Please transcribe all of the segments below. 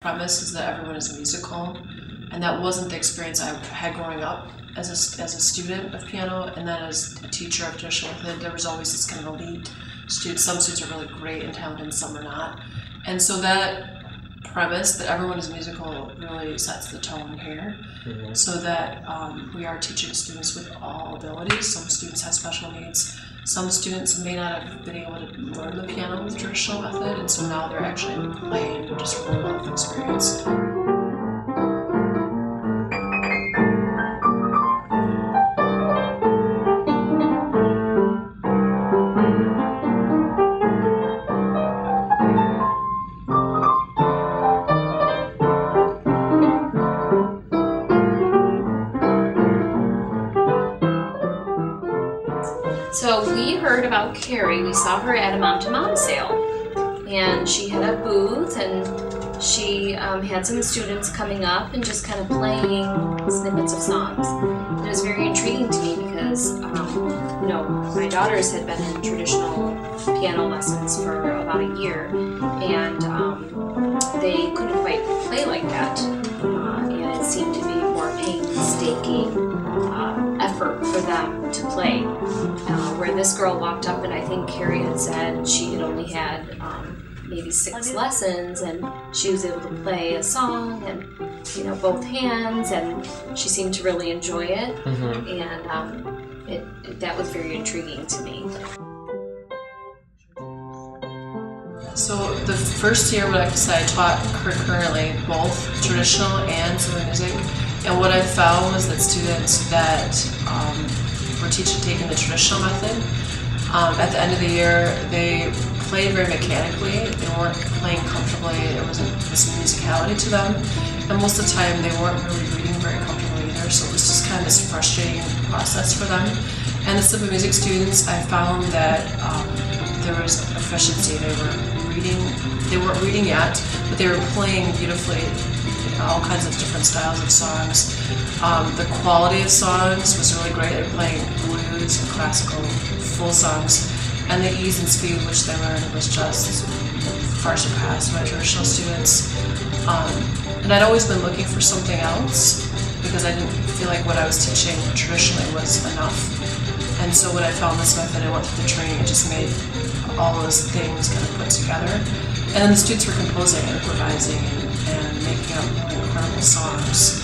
premise is that everyone is musical, and that wasn't the experience I had growing up as a student of piano, and then as a teacher of traditional method. There was always this kind of elite students. Some students are really great and talented, and some are not. And so that premise that everyone is musical really sets the tone here, so that we are teaching students with all abilities. Some students have special needs. Some students may not have been able to learn the piano with the traditional method, and so now they're actually playing just a real life experience. So we heard about Carrie. We saw her at a mom-to-mom sale, and she had a booth, and she had some students coming up and just kind of playing snippets of songs. And it was very intriguing to me because, my daughters had been in traditional piano lessons for about a year, and they couldn't quite play like that, and it seemed to be more painstaking effort for them to play. Where this girl walked up, and I think Carrie had said she had only had maybe 6 lessons, and she was able to play a song and both hands, and she seemed to really enjoy it, and that was very intriguing to me. So the first year, like I said, I taught concurrently both traditional and solo music, and what I found was that students that were taking the traditional method, at the end of the year, they played very mechanically. They weren't playing comfortably. There wasn't this musicality to them, and most of the time they weren't really reading very comfortably either. So it was just kind of this frustrating process for them. And the simple music students, I found that there was a proficiency. They weren't reading yet, but they were playing beautifully all kinds of different styles of songs. The quality of songs was really great. They were playing blues and classical full songs, and the ease and speed with which they learned was just far surpassed my traditional students. And I'd always been looking for something else because I didn't feel like what I was teaching traditionally was enough. And so when I found this method, I went through the training, it just made all those things kind of put together. And then the students were composing and improvising and making up incredible songs.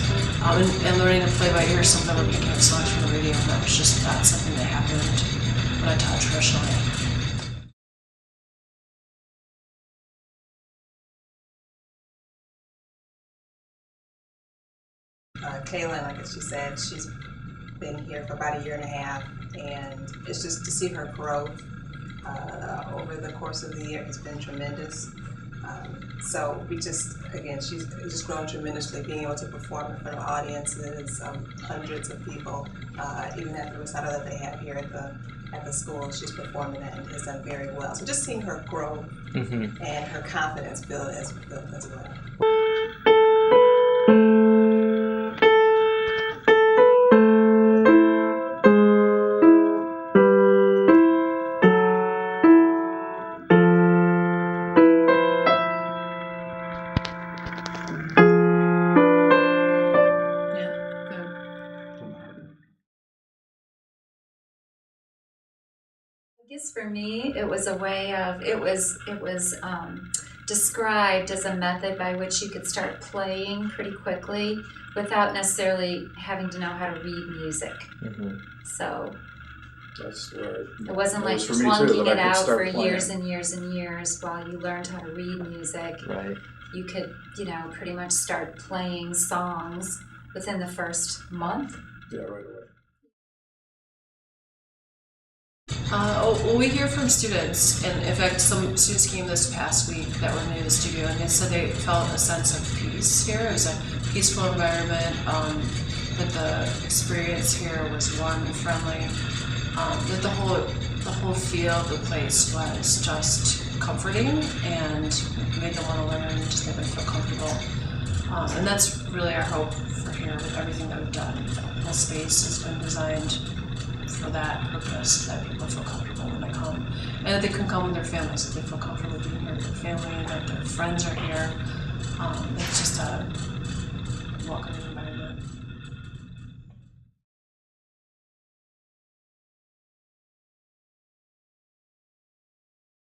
And learning to play by ear. Some of them were picking up songs from the radio, and that was just not something that happened when I taught traditionally. Kaylin, like she said, she's been here for about 1.5 years, and it's just to see her growth over the course of the year has been tremendous. So we she's just grown tremendously, being able to perform in front of audiences, hundreds of people, even at the recital that they have here at the school. She's performing that and has done very well. So just seeing her grow and her confidence build as well. I guess for me, it was a way of, it was described as a method by which you could start playing pretty quickly without necessarily having to know how to read music. So that's right. It wasn't like plunking it out for years and years and years while you learned how to read music. Right. You could, pretty much start playing songs within the first month. Yeah, right away. We hear from students, and in fact some students came this past week that were new to the studio, and they said they felt a sense of peace here. It was a peaceful environment, that the experience here was warm and friendly, that the whole feel of the place was just comforting and made them want to learn and just made them feel comfortable. And that's really our hope for here with everything that we've done. The whole space has been designed for that purpose, that people feel comfortable when they come. And that they can come with their families, that they feel comfortable being here with their family, and that their friends are here. It's just a welcoming